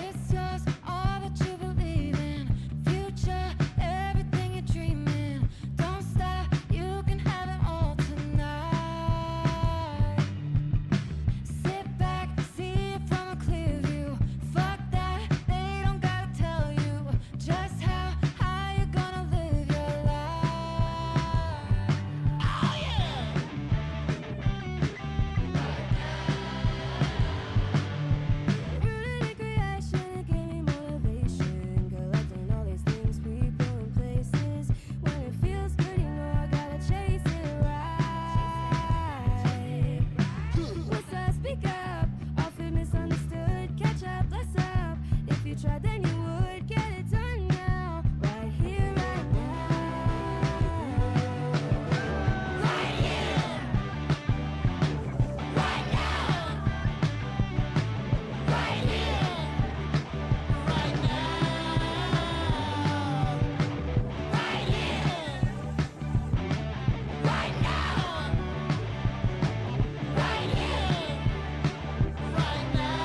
It's just all that you believe in. Future, everything you're dreaming. Don't stop, you can have it all tonight. Sit back, see it from a clear view. Fuck that, they don't gotta tell you just how you gonna live your life. Oh yeah! Rooted in creation, it gave me motivation. Collecting all these things, people and places. When it feels good, you know I gotta chase it right. What's up? Speak up. Often misunderstood. Catch up, less up. If you tried, then you would get it done now. Right here, right now. Right here. Right now. Right here. Right now. Right here. Right now. Right here. Right now.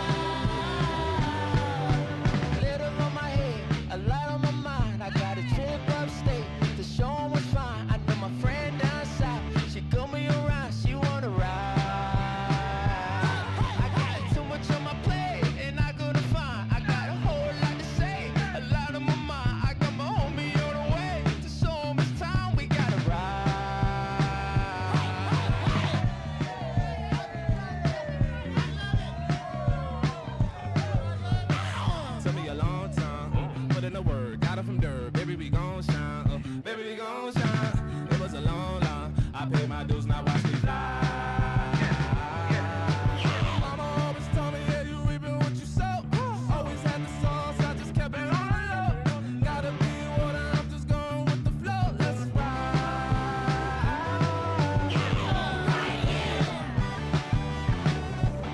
Glitter on my head, a light on my mind. I got a trip upstate to show 'em what's fine. I know my friend down south, she got me around, she wanna ride. I got too much on my plate and I gotta find. I got a whole lot to say, a lot on my mind. I got my homie on the way to show 'em it's time we gotta ride. Took me a long time, put in the work, got it from dirt. Baby, we gon' shine, baby, we gon' shine. It was a long line, I paid my dues, now watch me fly. Mama always told me, yeah, you reaping what you sow. Always had the sauce, I just kept it on the low. Gotta be water, I'm just going with the flow. Let's ride. Right here.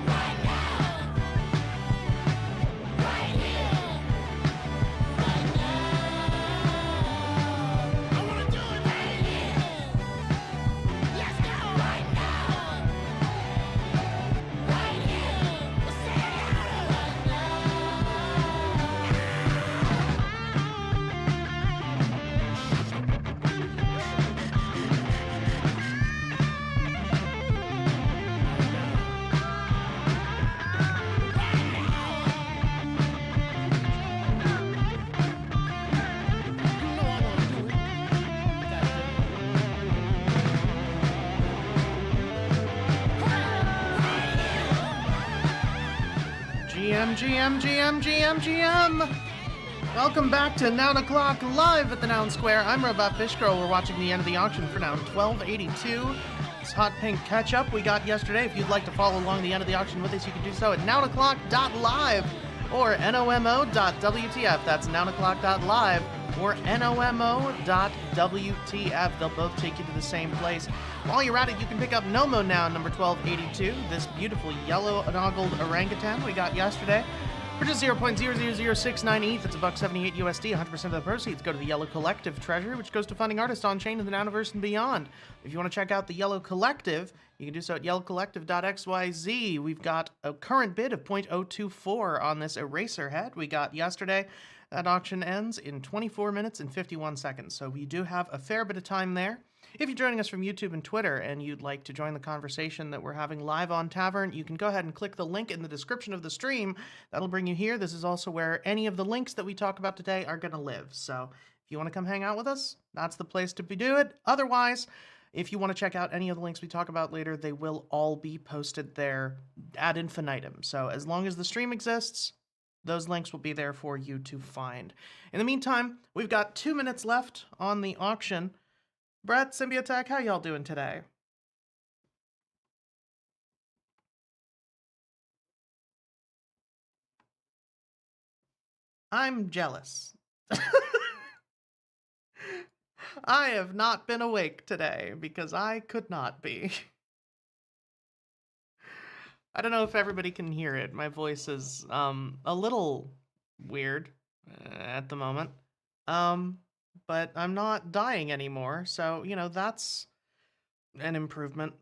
Right now. Right here. Right now. I wanna do it right here. Let's go right now. Right here. We'll say it louder. Right now. GM. Welcome back to Noun O'Clock live at the Noun Square. I'm Robot Fish Girl. We're watching the end of the auction for Noun 1282. It's Hot Pink Catch-Up we got yesterday. If you'd like to follow along the end of the auction with us, you can do so at nounoclock.live or nomo.wtf. That's nounoclock.live or nomo.wtf. They'll both take you to the same place. While you're at it, you can pick up Nomo Noun number 1282, this beautiful yellow-noggled orangutan we got yesterday. For just 0.00069 ETH, it's $1.78 USD. 100% of the proceeds go to the Yellow Collective treasury, which goes to funding artists on chain in the Nouniverse and beyond. If you want to check out the Yellow Collective, you can do so at yellowcollective.xyz. We've got a current bid of 0.024 on this eraser head we got yesterday. That auction ends in 24 minutes and 51 seconds, so we do have a fair bit of time there. If you're joining us from YouTube and Twitter and you'd like to join the conversation that we're having live on Tavern, you can go ahead and click the link in the description of the stream. That'll bring you here. This is also where any of the links that we talk about today are going to live. So if you want to come hang out with us, that's the place to do it. Otherwise, if you want to check out any of the links we talk about later, they will all be posted there ad infinitum. So as long as the stream exists, those links will be there for you to find. In the meantime, we've got 2 minutes left on the auction. Brett, Symbiotech, how y'all doing today? I'm jealous. I have not been awake today because I could not be. I don't know if everybody can hear it. My voice is a little weird at the moment. but I'm not dying anymore. So, that's an improvement.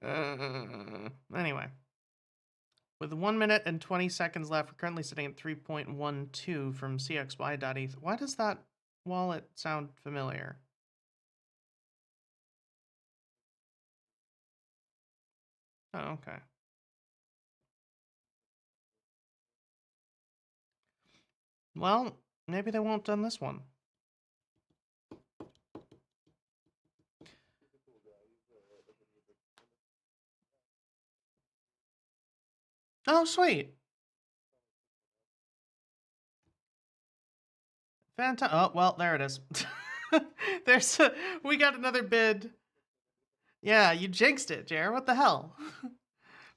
Anyway, with 1 minute and 20 seconds left, we're currently sitting at 3.12 from cxy.eth. Why does that wallet sound familiar? Oh, okay. Well, maybe they won't done this one. Oh, sweet. Fantastic. Oh, well, there it is. We got another bid. Yeah, you jinxed it, Jer. What the hell?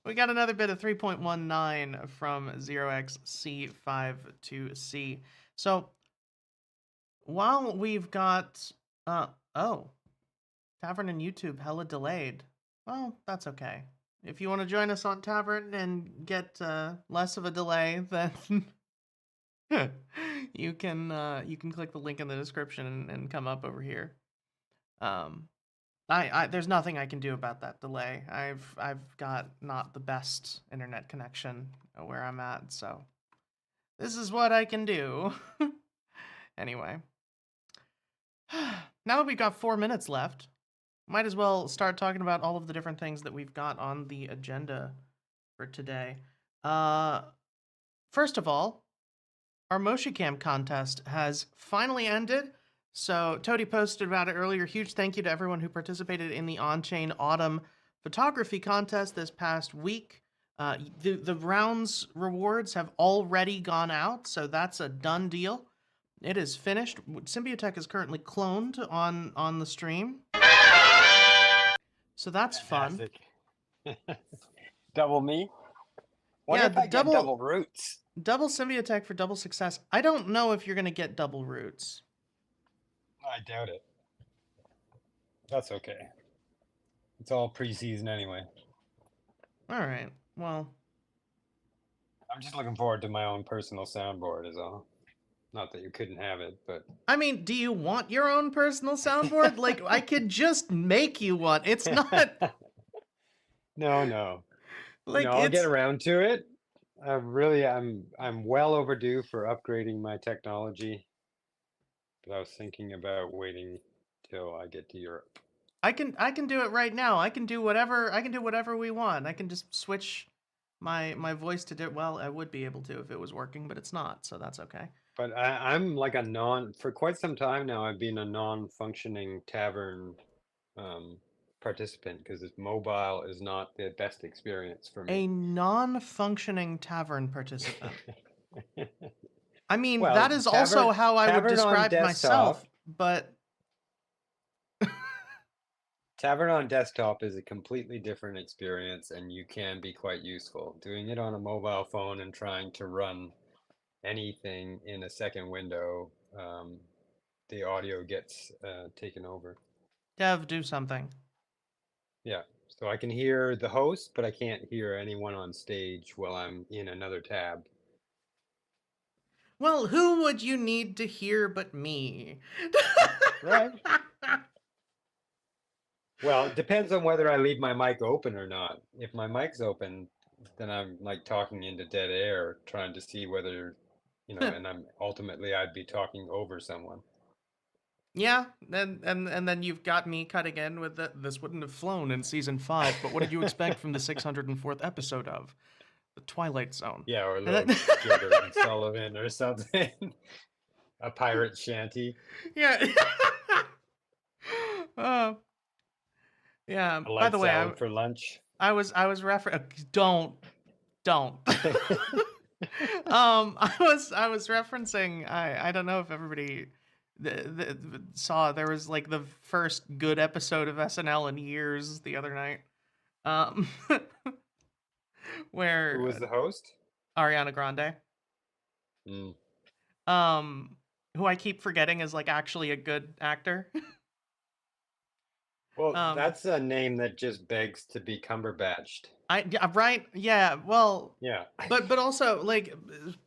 We got another bid of 3.19 from 0xC52C. So, while we've got, oh, Tavern and YouTube hella delayed. Well, that's okay. If you want to join us on Tavern and get less of a delay, then you can click the link in the description and come up over here. There's nothing I can do about that delay. I've got not the best internet connection where I'm at, so this is what I can do. Anyway, now that we've got 4 minutes left, might as well start talking about all of the different things that we've got on the agenda for today. First of all, our MoshiCam contest has finally ended. So Toady posted about it earlier. Huge thank you to everyone who participated in the on-chain autumn photography contest this past week. The rounds rewards have already gone out, so that's a done deal. It is finished. Symbiotech is currently cloned on the stream, so that's fun. Fantastic. Double me? What Yeah, if the I get double roots? Double Symbiotech for double success. I don't know if you're gonna get double roots. I doubt it. That's okay. It's all preseason anyway. All right. Well, I'm just looking forward to my own personal soundboard is all. Not that you couldn't have it, but I mean, do you want your own personal soundboard? Like, I could just make you one. It's not no. like I'll it's get around to it. I'm well overdue for upgrading my technology. But I was thinking about waiting till I get to Europe. I can do it right now. I can do whatever we want. I can just switch my voice to well, I would be able to if it was working, but it's not, so that's okay. But I'm like for quite some time now, I've been a non-functioning tavern participant because mobile is not the best experience for A me. non-functioning tavern participant. I mean, Well, that is also how I would Tavern on describe desktop. myself, but Tavern on desktop is a completely different experience, and you can be quite useful. Doing it on a mobile phone and trying to run anything in a second window, the audio gets taken over. Dev, do something. Yeah, so I can hear the host, but I can't hear anyone on stage while I'm in another tab. Well, who would you need to hear but me? Right. Well, it depends on whether I leave my mic open or not. If my mic's open, then I'm like talking into dead air, trying to see whether, and I'd be talking over someone. Yeah, and then you've got me cutting in with this wouldn't have flown in season 5, but what did you expect from the 604th episode of The Twilight Zone? Yeah, or a And little then- Gilbert and Sullivan or something. A pirate shanty. Yeah. Yeah. A By light the way, salad for lunch. I was don't. I was referencing. I don't know if everybody saw there was like the first good episode of SNL in years the other night, where Who was the host? Ariana Grande, who I keep forgetting is like actually a good actor. Well, Um, that's a name that just begs to be Cumberbatched. right, yeah, well, Yeah. but also like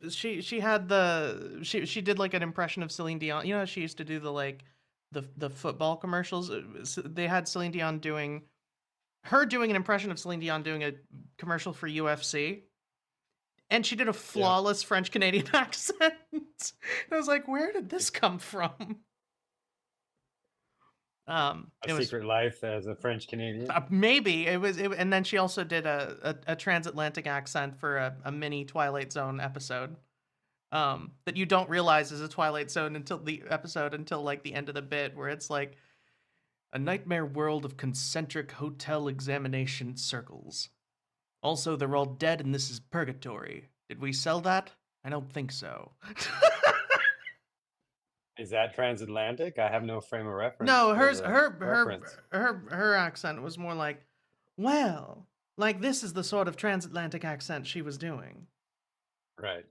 she had she did like an impression of Celine Dion. You know, she used to do the like the football commercials. They had Celine Dion doing an impression of Celine Dion doing a commercial for UFC. And she did a Yeah. flawless French Canadian accent. I was like, where did this come from? A It was Secret Life as a French Canadian. maybe it was, and then she also did a transatlantic accent for a mini Twilight Zone episode. That you don't realize is a Twilight Zone until like the end of the bit, where it's like a nightmare world of concentric hotel examination circles. Also, they're all dead, and this is purgatory. Did we sell that? I don't think so. Is that transatlantic? I have no frame of reference. No, for hers, the her, reference. her accent was more like, well, like this is the sort of transatlantic accent she was doing. Right.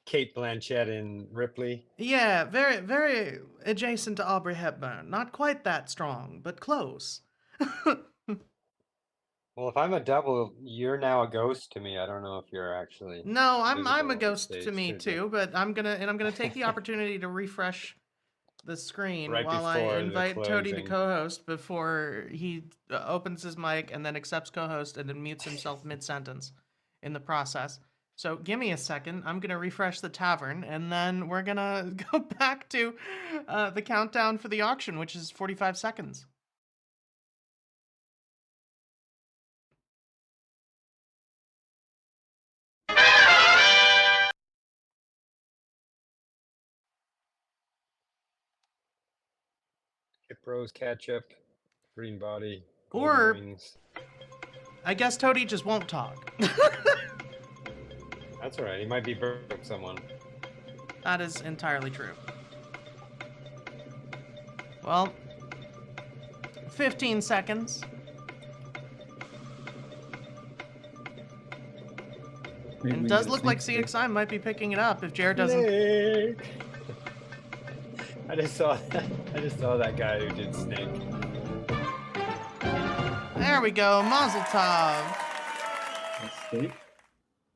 Kate Blanchett in Ripley. Yeah, very, very adjacent to Aubrey Hepburn. Not quite that strong, but close. Well, if I'm a double, you're now a ghost to me. I don't know if you're actually No, I'm visible a on ghost to stage me too, but I'm gonna take the opportunity to refresh the screen Right while I before the invite Toady to closing. co-host before he opens his mic and then accepts co-host and then mutes himself mid-sentence in the process. So give me a second. I'm gonna refresh the tavern and then we're gonna go back to the countdown for the auction, which is 45 seconds. Hip Rose ketchup, green body, golden Or wings. I guess Toady just won't talk. That's all right. He might be burning someone. That is entirely true. Well, 15 seconds. Maybe And we it can does get a look sneak like peek. CXI might be picking it up if Jared doesn't. Snake. I just saw that guy who did Snake. There we go, Mazel Tov. A steak.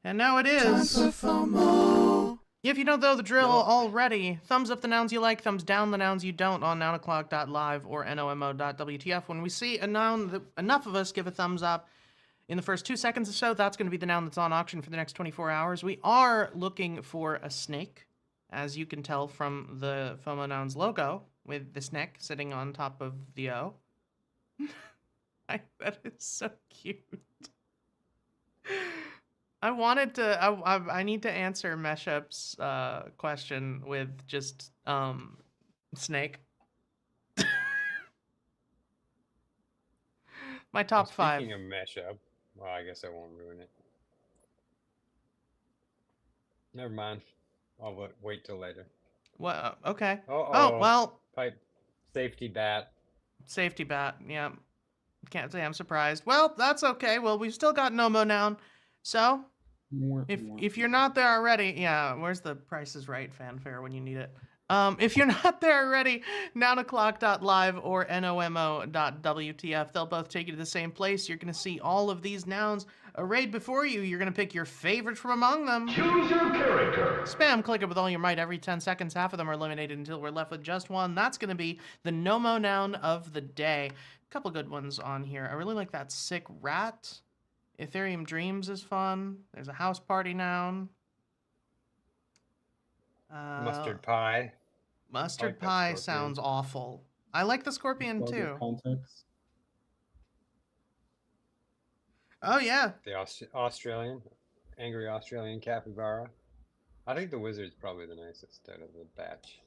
And now it is. If you don't know the drill already, thumbs up the nouns you like, thumbs down the nouns you don't on nounoclock.live or nomo.wtf. When we see a noun that enough of us give a thumbs up in the first 2 seconds or so, that's going to be the noun that's on auction for the next 24 hours. We are looking for a snake, as you can tell from the FOMO Nouns logo, with the snake sitting on top of the O. That is so cute. I wanted to. I need to answer Meshup's question with just snake. My top five. Speaking of mashup, well, I guess I won't ruin it. Never mind. I'll wait till later. What? Okay. Uh-oh. Oh well. Pipe safety bat. Safety bat. Yeah. Can't say I'm surprised. Well, that's okay. Well, we've still got Nomo Noun. So if you're not there already, yeah, where's the Price is Right fanfare when you need it? If you're not there already, nounoclock.live or nomo.wtf, they'll both take you to the same place. You're going to see all of these nouns arrayed before you. You're going to pick your favorite from among them. Choose your character. Spam click it with all your might every 10 seconds. Half of them are eliminated until we're left with just one. That's going to be the Nomo Noun of the day. A couple good ones on here. I really like that sick rat. Ethereum Dreams is fun. There's a house party noun. Mustard pie. Mustard I like that pie scorpion. sounds awful. I like the scorpion Target too. Context. Oh yeah. The Australian. Angry Australian capybara. I think the wizard's probably the nicest out of the batch.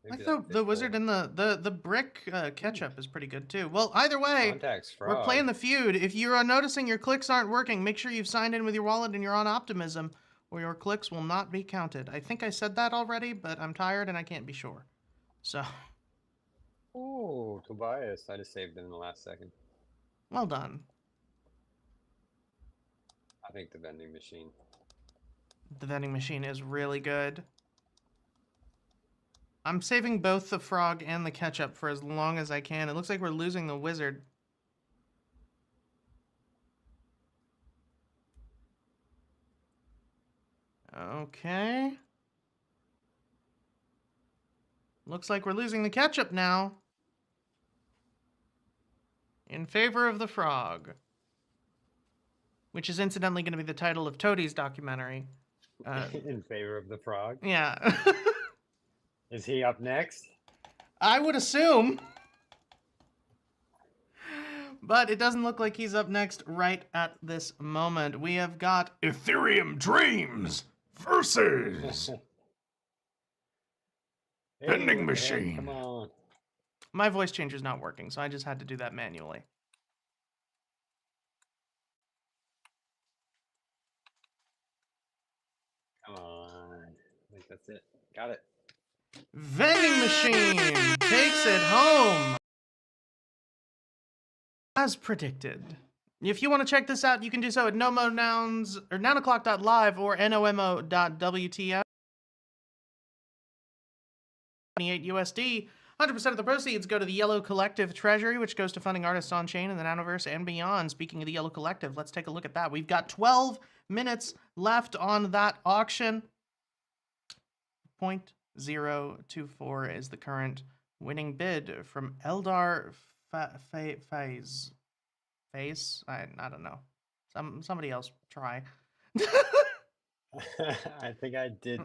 I Maybe like that the wizard Pitbull. and the brick ketchup is pretty good too. Well, either way, Contacts frog. we're playing the feud. If you are noticing your clicks aren't working, make sure you've signed in with your wallet and you're on Optimism, or your clicks will not be counted. I think I said that already, but I'm tired and I can't be sure. So, Oh, Tobias. I just saved it in the last second. well done. I think the vending machine. The vending machine is really good. I'm saving both the frog and the ketchup for as long as I can. It looks like we're losing the wizard. Okay. Looks like we're losing the ketchup now. In favor of the frog. Which is incidentally going to be the title of Toadie's documentary. In favor of the frog. Yeah. Is he up next? I would assume. But it doesn't look like he's up next right at this moment. We have got Ethereum Dreams versus Hey, Vending what the heck? machine. Come on. My voice changer's not working, so I just had to do that manually. Come on. I think that's it. Got it. Vending machine takes it home. As predicted. If you want to check this out, you can do so at nomonouns or nounoclock.live or nomo.wtf. 28 USD. 100% of the proceeds go to the Yellow Collective Treasury, which goes to funding artists on chain in the Nouniverse and beyond. Speaking of the Yellow Collective, let's take a look at that. We've got 12 minutes left on that auction. 0.024 is the current winning bid from Eldar Phase. I don't know. Somebody else try. I think I did.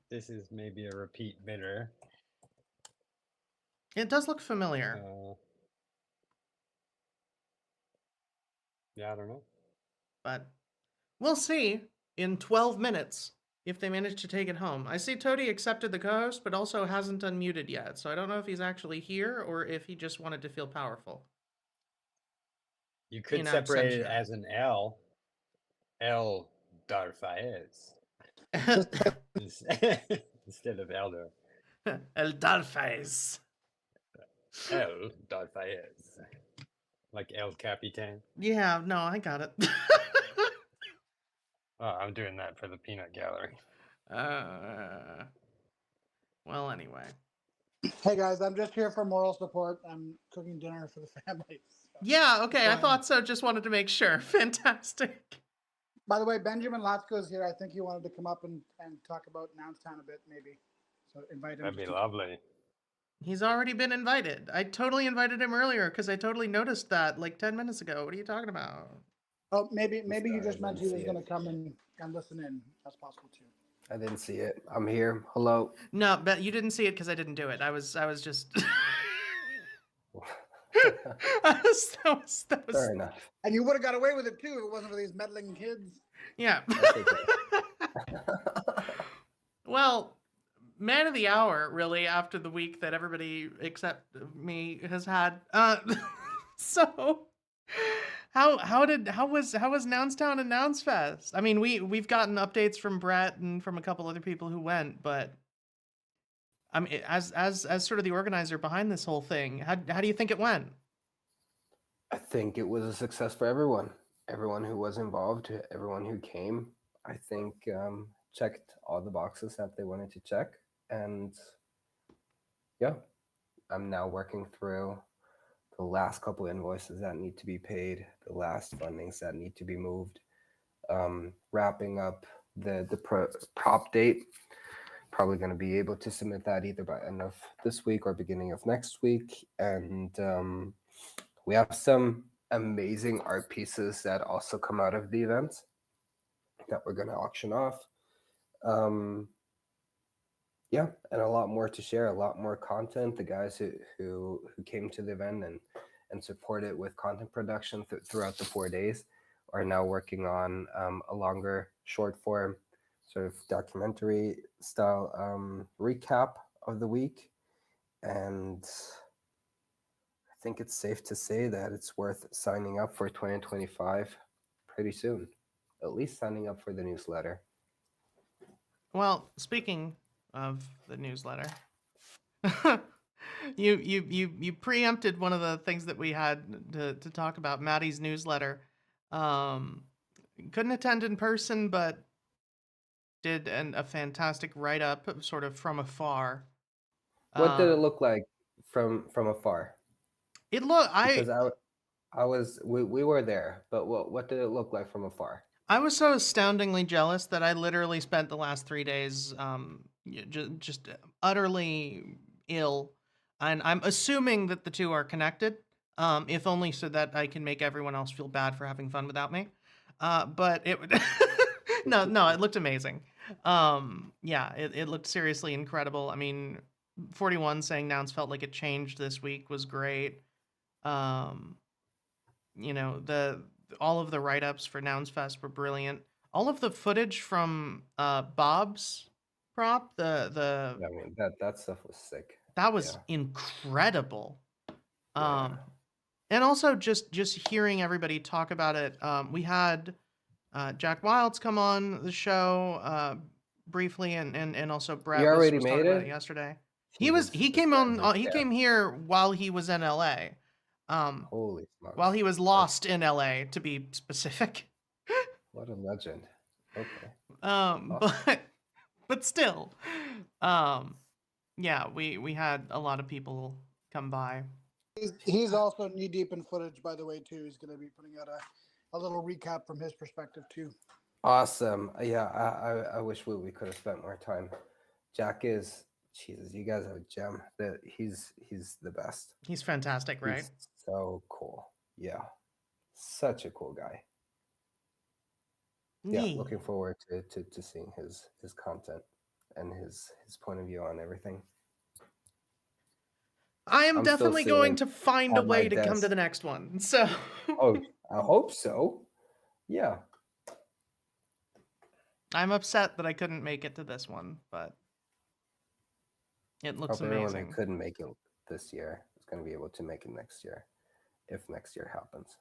This is maybe a repeat bidder. It does look familiar. Yeah, I don't know. But we'll see in 12 minutes if they manage to take it home. I see Toadie accepted the co-host, but also hasn't unmuted yet, so I don't know if he's actually here or if he just wanted to feel powerful. You could In separate it absentia. as an L. El Darfaez. Instead of Elder. El Darfaez. El Darfaez. Like El Capitan. Yeah, no, I got it. Oh, I'm doing that for the peanut gallery. Well, anyway. Hey guys, I'm just here for moral support. I'm cooking dinner for the family. So. Yeah, okay, I Fine. thought so. Just wanted to make sure. Fantastic. By the way, Benjamin Latko is here. I think he wanted to come up and talk about Nounstown a bit, maybe. So invite him. That'd be lovely. He's already been invited. I totally invited him earlier because I totally noticed that like 10 minutes ago. What are you talking about? Oh, maybe you just I meant he didn't was see going to it. come and listen in. That's possible too. I didn't see it. I'm here. Hello. No, but you didn't see it because I didn't do it. I was just. that was. Fair enough. And you would have got away with it too if it wasn't for these meddling kids. Yeah. That's okay. Well, man of the hour, really, after the week that everybody except me has had. So, how was Nounstown and Nouns Fest? I mean, we've gotten updates from Brett and from a couple other people who went, but I mean, as sort of the organizer behind this whole thing, how do you think it went? I think it was a success for everyone. Everyone who was involved, everyone who came, I think checked all the boxes that they wanted to check. And yeah, I'm now working through the last couple invoices that need to be paid, the last fundings that need to be moved, wrapping up the prop date. Probably going to be able to submit that either by end of this week or beginning of next week. And we have some amazing art pieces that also come out of the event that we're going to auction off. Yeah, and a lot more to share, a lot more content. The guys who came to the event and supported with content production throughout the 4 days are now working on a longer short form sort of documentary style recap of the week. And I think it's safe to say that it's worth signing up for 2025 pretty soon, at least signing up for the newsletter. Well, speaking of the newsletter, you preempted one of the things that we had to talk about, Maddie's newsletter. Couldn't attend in person, but did a fantastic write-up sort of from afar What did it Um, look like from afar? it look Because I was we were there, but what did it look like from afar? I was so astoundingly jealous that I literally spent the last 3 days just utterly ill, and I'm assuming that the two are connected, if only so that I can make everyone else feel bad for having fun without me. But it would no, it looked amazing. Yeah, it looked seriously incredible. I mean, 41 saying nouns felt like it changed this week was great. Um, the all of the write-ups for Nouns Fest were brilliant. All of the footage from Bob's prop, the Yeah, I mean that stuff was sick. that was Yeah, incredible. yeah. Um, and also just hearing everybody talk about it. We had Jack Wilds come on the show briefly, and also You Brett was already was made talking about it it? yesterday. Jesus, He this came guy on. lives He there. came here while he was in L.A. Holy While smokes! he was That's lost in L.A. to be specific. what a legend. Okay, awesome. But still, um, yeah, we had a lot of people come by. He's also knee deep in footage, by the way, too. He's going to be putting out a little recap from his perspective, too. Awesome. Yeah, I wish we could have spent more time. Jack is Jesus. You guys have a gem. That he's the best. He's fantastic, right? He's so cool. Yeah, such a cool guy. Yeah, Yeah. looking forward to seeing his content and his point of view on everything. I am I'm still definitely going sitting to find a at my way to come to desk. the next one. So Oh, I hope so. Yeah. I'm upset that I couldn't make it to this one, but it looks Hope everyone who amazing. couldn't make it this year is going to be able to make it next year, if next year happens,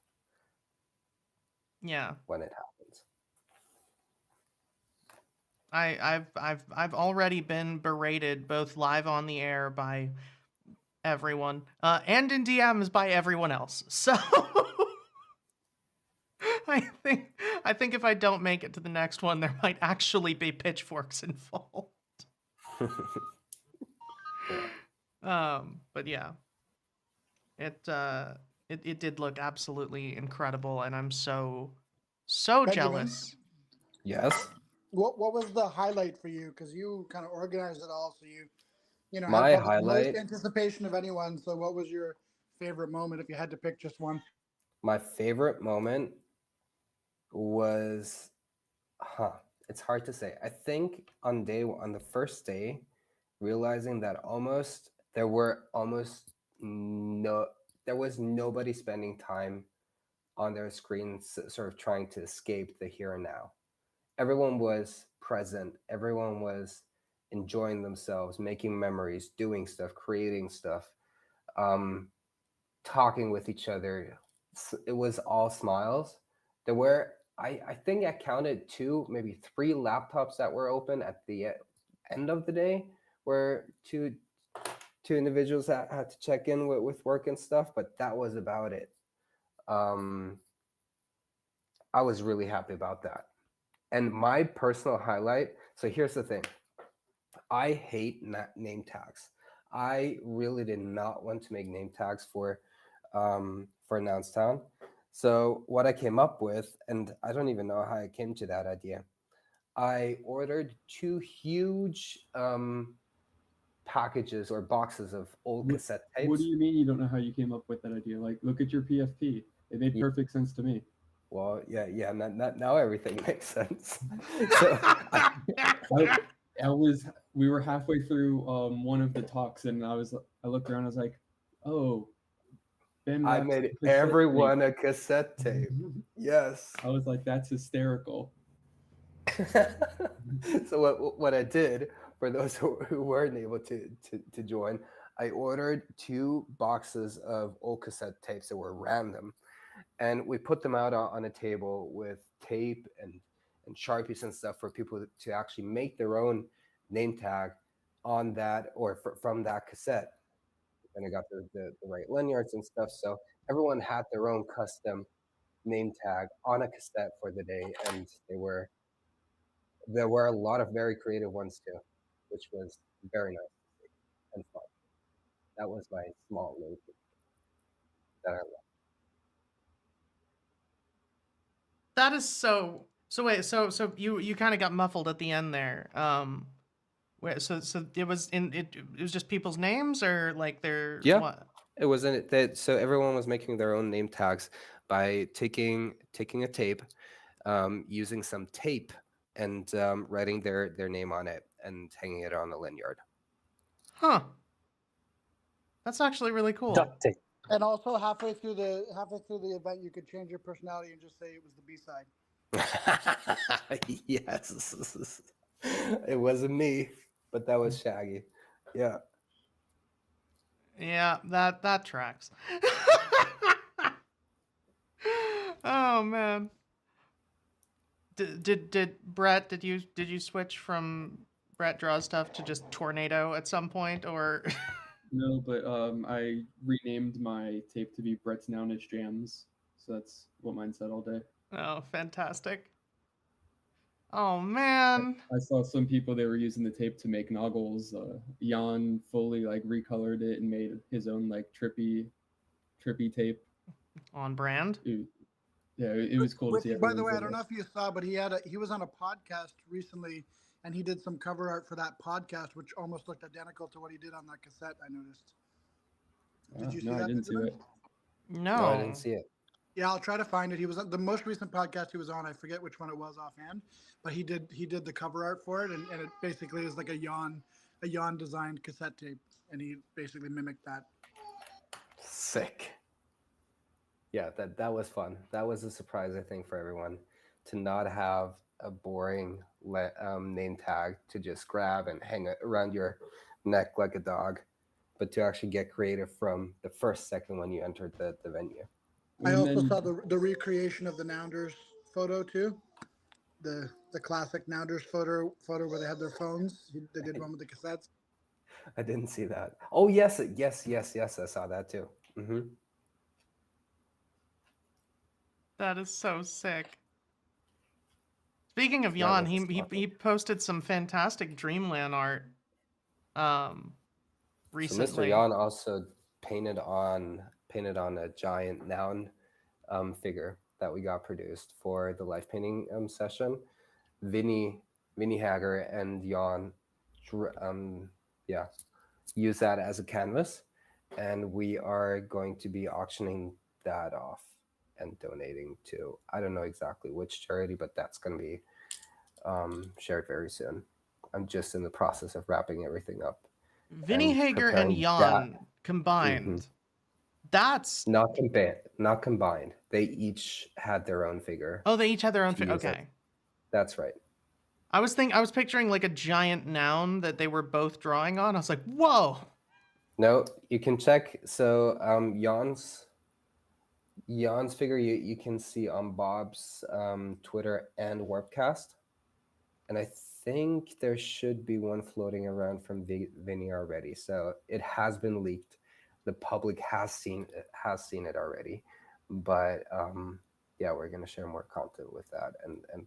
Yeah. when it happens. I've already been berated both live on the air by everyone, and in DMs by everyone else. So I think I think if I don't make it to the next one, there might actually be pitchforks involved. But yeah, it it did look absolutely incredible, and I'm so Benjamin, jealous. Yes. what was the highlight for you? Because you kind of organized it all, so you know had My probably the most highlight, anticipation of anyone. So, what was your favorite moment if you had to pick just one? my favorite moment was, huh, it's hard to say. I think on the first day, realizing that almost no there was nobody spending time on their screens sort of trying to escape the here and now. Everyone was present, everyone was enjoying themselves, making memories, doing stuff, creating stuff, um, talking with each other. It was all smiles. There were, I think I counted two, maybe three laptops that were open at the end of the day, where two individuals that had to check in with work and stuff, but that was about it. Um, I was really happy about that. And my personal highlight, so here's the thing. I hate name tags. I really did not want to make name tags for Announce So what I came up with, and I don't even know how I came to that idea. I ordered two huge packages or boxes of old cassette tapes. What do you mean you don't know how you came up with that idea? Like, look at your PFP. It made Yeah. perfect sense to me. Well, yeah. Now everything makes sense. So We were halfway through one of the talks, and I looked around. I was like, oh, Ben. I made everyone a cassette tape. Yes. I was like, that's hysterical. So what I did for those who weren't able to join, I ordered two boxes of old cassette tapes that were random, and we put them out on a table with tape and sharpies and stuff for people to actually make their own name tag on that or from that cassette. And I got the right lanyards and stuff, so everyone had their own custom name tag on a cassette for the day, and there were a lot of very creative ones too, which was very nice and fun. That was my small note that I That is so. So wait, so you kind of got muffled at the end there. Wait, so it was it was just people's names or like their Yeah, what? it wasn't it that so everyone was making their own name tags by taking a tape, using some tape and writing their name on it and hanging it on the lanyard. Huh. That's actually really cool. Duct tape. And also halfway through the event, you could change your personality and just say it was the B side. Yes, it wasn't me, but that was Shaggy. Yeah. Yeah, that tracks. Oh man. Did Brett did you switch from Brett Draws Stuff to just Tornado at some point or No, but I renamed my tape to be Brett's Nounish Jams, so that's what mine said all day. Oh, fantastic. Oh man. I saw some people they were using the tape to make noggles. Jan fully like recolored it and made his own like trippy tape. On brand. Yeah, it was cool to see. Which, by the everyone's way, I like, don't know if you saw, but he was on a podcast recently, and he did some cover art for that podcast, which almost looked identical to what he did on that cassette. I noticed. Did you see no, that? I didn't see Benjamin? it. No. No, I didn't see it. Yeah, I'll try to find it. He was on the most recent podcast he was on. I forget which one it was offhand, but he did the cover art for it, and it basically is like a Jan designed cassette tape, and he basically mimicked that. Sick. Yeah, that was fun. That was a surprise, I think, for everyone to not have a boring name tag to just grab and hang it around your neck like a dog, but to actually get creative from the first second when you entered the venue. I And also then- saw the recreation of the Nounders photo too. The classic Nounders photo where they had their phones. They did one with the cassettes. I didn't see that. Oh yes, yes. I saw that too. Hmm. That is so sick. Speaking of Yeah, Jan, that's he posted some fantastic Dreamland art So recently. Mr. Jan also painted on a giant noun figure that we got produced for the life painting session. Vinny Hager and Jan use that as a canvas, and we are going to be auctioning that off and donating to, I don't know exactly which charity, but that's going to be shared very soon. I'm just in the process of wrapping everything up. Vinny and Hager and preparing Jan combined. That's Not combined. They each had their own figure. oh, they each had their own to use it. okay. That's right. I was picturing like a giant noun that they were both drawing on. I was like, whoa. No, you can check. So Jan's figure you can see on Bob's Twitter and Warpcast, and I think there should be one floating around from Vinny already. So it has been leaked. The public has seen it already, but yeah, we're gonna share more content with that and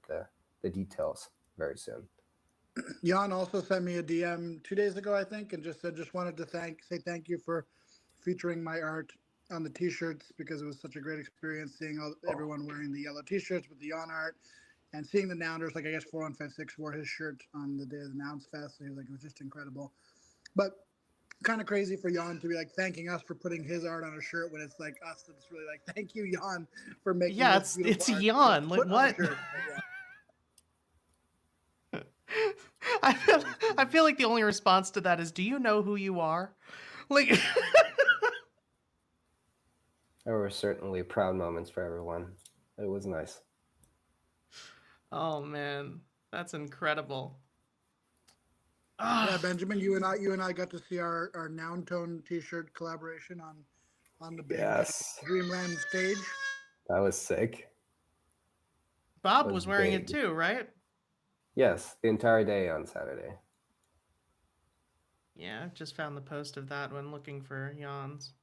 the details very soon. Jan also sent me a DM 2 days ago, I think, and just wanted to say thank you for featuring my art on the T-shirts because it was such a great experience seeing everyone wearing the yellow T-shirts with the Jan art, and seeing the Nounders. Like I guess 4156 wore his shirt on the day of the Nouns Fest. So he was like, it was just incredible, but kind of crazy for Jan to be like thanking us for putting his art on a shirt when it's like us that's really like, thank you, Jan, for making. Yeah, this it's beautiful art Jan. to Like, put on a what? shirt. I feel like the only response to that is, do you know who you are? Like There were certainly proud moments for everyone. It was nice. oh man, that's incredible. Yeah, Benjamin, you and I got to see our Noun Tone T-shirt collaboration on the big Yes, Dreamland stage. that was sick. Bob was was wearing it big. too, right? Yes, the entire day on Saturday. Yeah, I just found the post of that when looking for Jan's.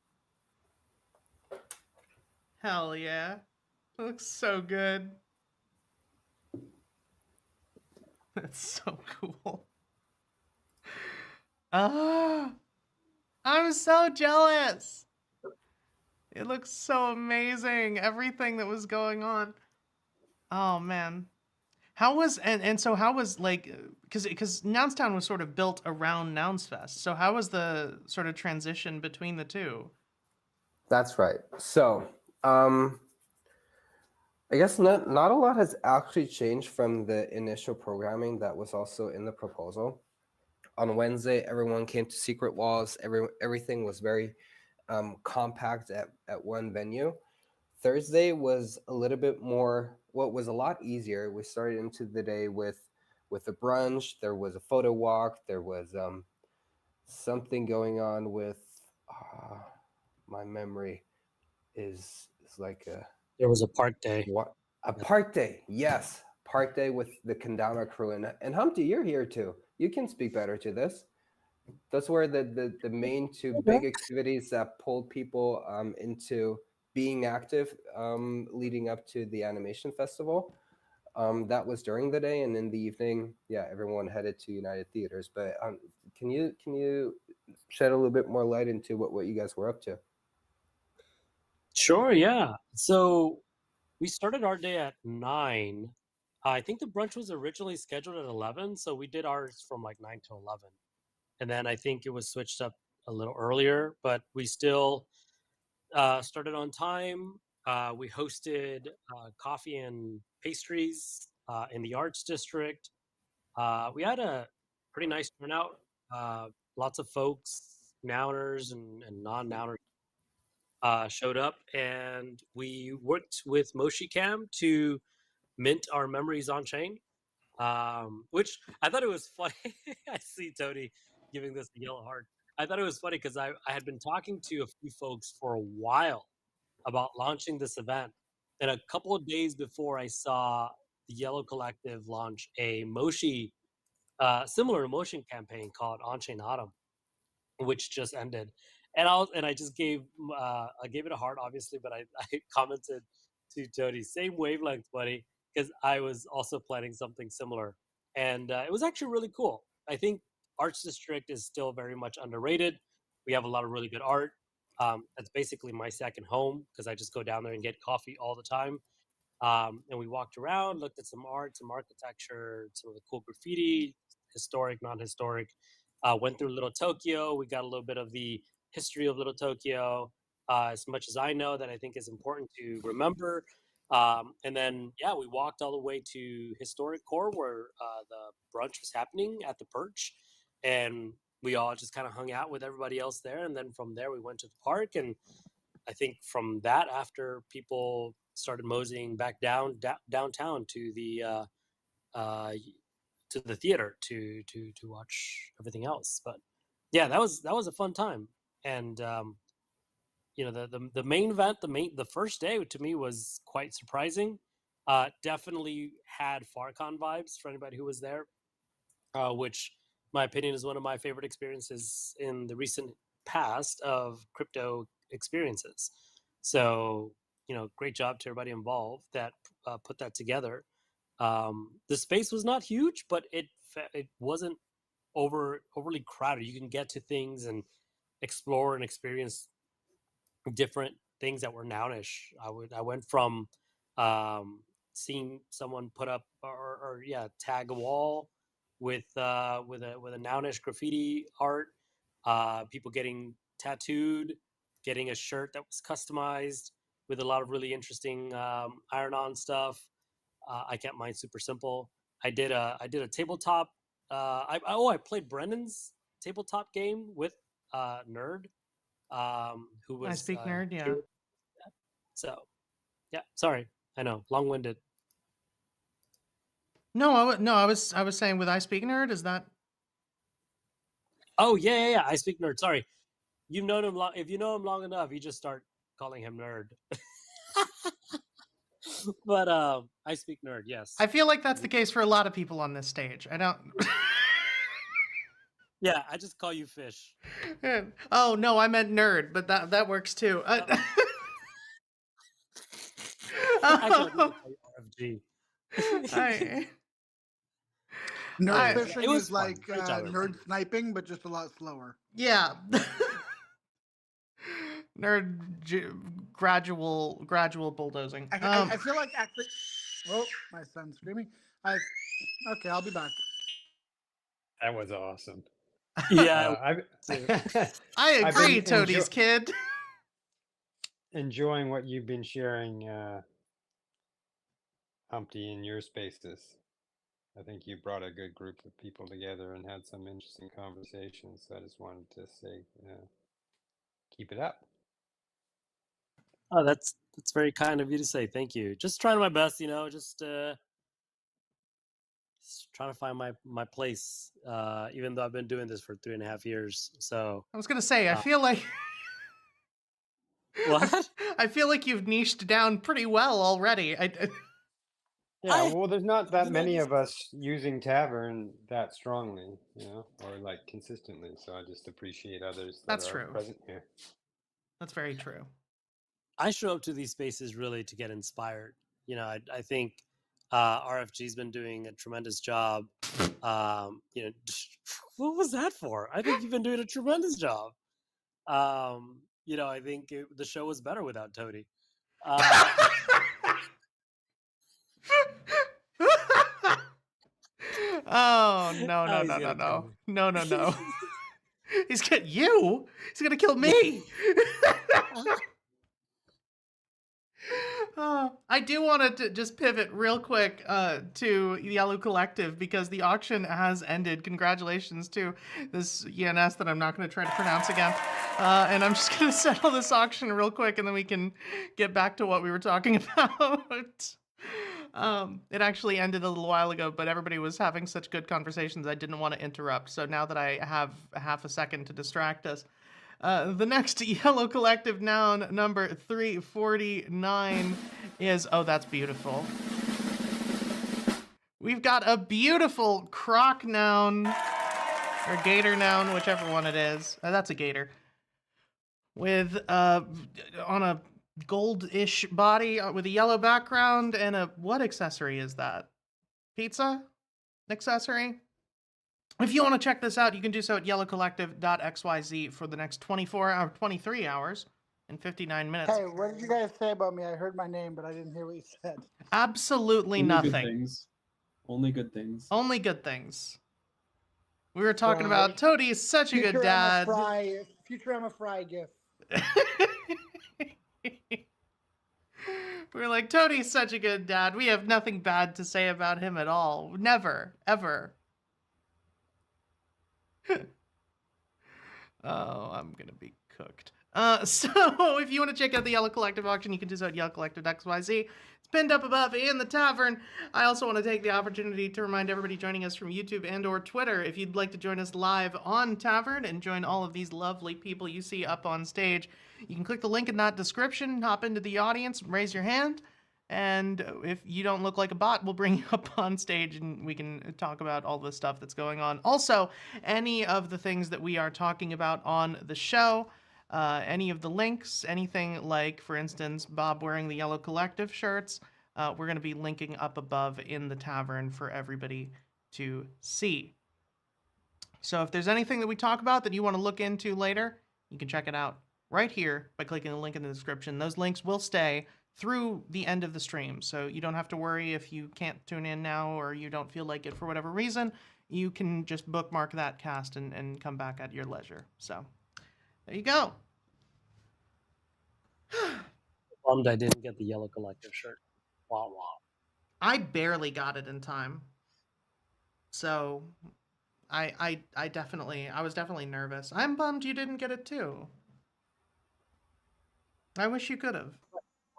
Hell yeah. It looks so good. That's so cool. I'm so jealous. It looks so amazing. Everything that was going on. Oh man. How was and so how was like because Nounstown was sort of built around Nounsfest. So how was the sort of transition between the two? That's right. So, I guess not a lot has actually changed from the initial programming that was also in the proposal. On Wednesday, everyone came to Secret Walls. Everything was very compact at one venue. Thursday was a little bit more. What was a lot easier. We started into the day with a brunch. There was a photo walk. There was something going on with. My memory is like a There was a park day. what a park day. Yes, park day with the Kendama crew and Humpty. You're here too. You can speak better to this. Those were the main two big activities that pulled people into being active leading up to the animation festival. That was during the day, and in the evening, yeah, everyone headed to United Theaters. But can you shed a little bit more light into what you guys were up to? Sure, yeah. So we started our day at 9. I think the brunch was originally scheduled at 11, so we did ours from like 9 to 11. And then I think it was switched up a little earlier, but we still started on time. We hosted coffee and pastries in the arts district. We had a pretty nice turnout. Lots of folks, nouners and non-nouners, showed up, and we worked with MoshiCam to mint our memories on chain. Which I thought it was funny. I see Tony giving this a yellow heart. I thought it was funny because I had been talking to a few folks for a while about launching this event. And a couple of days before, I saw the Yellow Collective launch a Moshi, similar emotion campaign called On Chain Autumn, which just ended. And I just I gave it a heart, obviously, but I commented to Tony, same wavelength, buddy, because I was also planning something similar, and it was actually really cool. I think Arts District is still very much underrated. We have a lot of really good art. That's basically my second home because I just go down there and get coffee all the time. And we walked around, looked at some art, some architecture, some of the cool graffiti, historic, non-historic. Went through Little Tokyo. We got a little bit of the history of Little Tokyo, as much as I know that I think is important to remember. And then, yeah, we walked all the way to Historic Core where the brunch was happening at the Perch. And we all just kind of hung out with everybody else there. And then from there, we went to the park. And I think from that, after people started moseying back downtown to uh, the theater to watch everything else. But yeah, that was a fun time. And the main event, the first day to me was quite surprising. Definitely had FarCon vibes for anybody who was there, which my opinion is one of my favorite experiences in the recent past of crypto experiences. So, great job to everybody involved that put that together. The space was not huge, but it wasn't overly crowded. You can get to things and explore and experience different things that were nounish. I went from seeing someone put up or yeah, tag a wall with a nounish graffiti art, people getting tattooed, getting a shirt that was customized with a lot of really interesting iron-on stuff. I kept mine super simple. I did a tabletop. I played Brennan's tabletop game with Nerd, who I was speak nerd, yeah. here. So yeah, sorry, I know, long-winded. No, I was saying with I speak nerd, is that Oh yeah, I speak Nerd. Sorry, you've known him long. If you know him long enough, you just start calling him Nerd. But I speak Nerd. Yes. I feel like that's the case for a lot of people on this stage. I don't Yeah, I just call you Fish. Oh no, I meant nerd, but that works too. Actually, I think I call you RFG. Nerd I- fishing it was is fun. like Great job, everybody. nerd sniping, but just a lot slower. Yeah. gradual bulldozing. I feel like actually. Oh, my son's screaming. Okay, I'll be back. That was awesome. Yeah. I've too. I I've agree, been Toadie's kid. enjoying what you've been sharing, Humpty, in your spaces. I think you brought a good group of people together and had some interesting conversations. So I just wanted to say, keep it up. Oh, that's very kind of you to say. Thank you. Just trying my best, just trying to find my place. Even though I've been doing this for 3.5 years. So I was gonna say, I feel like what? I feel like you've niched down pretty well already. Yeah, I well, there's not that many of us using Tavern that strongly, or like consistently. So I just appreciate others that That's are true. present here. That's very true. I show up to these spaces really to get inspired. I think RFG's been doing a tremendous job. What was that for? I think you've been doing a tremendous job. I think the show was better without Toady. Oh no Oh, no he's no no gonna kill no me. no no no! He's gonna you. He's gonna kill me. I do want to just pivot real quick to Yellow Collective because the auction has ended. Congratulations to this ENS that I'm not going to try to pronounce again. And I'm just going to settle this auction real quick and then we can get back to what we were talking about. It actually ended a little while ago, but everybody was having such good conversations I didn't want to interrupt. So now that I have half a second to distract us, the next Yellow Collective noun, number 349, is, oh, that's beautiful. We've got a beautiful croc noun, or gator noun, whichever one it is. That's a gator. With, on a gold-ish body with a yellow background and a, what accessory is that? Pizza accessory? If you want to check this out, you can do so at yellowcollective.xyz for the next 23 hours and 59 minutes. Hey, what did you guys say about me? I heard my name, but I didn't hear what you said. Absolutely Only good nothing. things. Only good things. Only good things. We were talking about Toady is such a good dad. Futurama Fry gift. We were like, Toadie's such a good dad. We have nothing bad to say about him at all. Never, ever. Oh, I'm gonna be cooked. So if you want to check out the Yellow Collective auction, you can do so at yellowcollective.xyz. It's pinned up above in the tavern. I also want to take the opportunity to remind everybody joining us from YouTube and or Twitter, if you'd like to join us live on Tavern and join all of these lovely people you see up on stage, you can click the link in that description, hop into the audience, raise your hand, and if you don't look like a bot, we'll bring you up on stage and we can talk about all the stuff that's going on. Also, any of the things that we are talking about on the show, any of the links, anything like, for instance, Bob wearing the Yellow Collective shirts, we're going to be linking up above in the tavern for everybody to see. So if there's anything that we talk about that you want to look into later, you can check it out right here by clicking the link in the description. Those links will stay through the end of the stream, so you don't have to worry if you can't tune in now or you don't feel like it for whatever reason. You can just bookmark that cast and come back at your leisure. So there you go. Bummed I didn't get the Yellow Collective shirt. Wah wah. I barely got it in time, so I was definitely nervous. I'm bummed you didn't get it too. I wish you could have.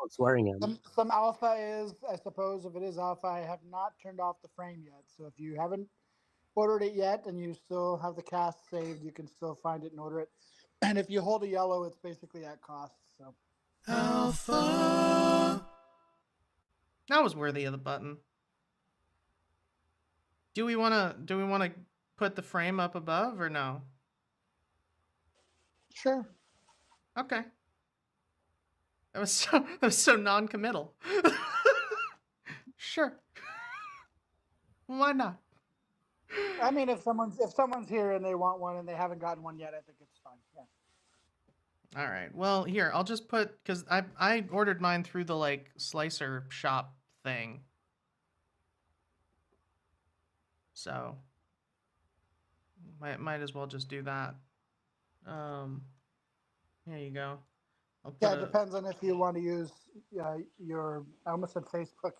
It's wearing him. Some alpha is, I suppose, if it is alpha, I have not turned off the frame yet. So if you haven't ordered it yet and you still have the cast saved, you can still find it and order it. And if you hold a yellow, it's basically at cost. So Alpha. That was worthy of the button. Do we wanna put the frame up above or no? sure. Okay. That was so non-committal. Sure. Why not? I mean, if someone's here and they want one and they haven't gotten one yet, I think it's fine. Yeah. All right. Well, here I'll just put because I ordered mine through the like slicer shop thing. So might as well just do that. Here you go. I'll put Yeah, it depends on if you want to use your, I almost said Facebook,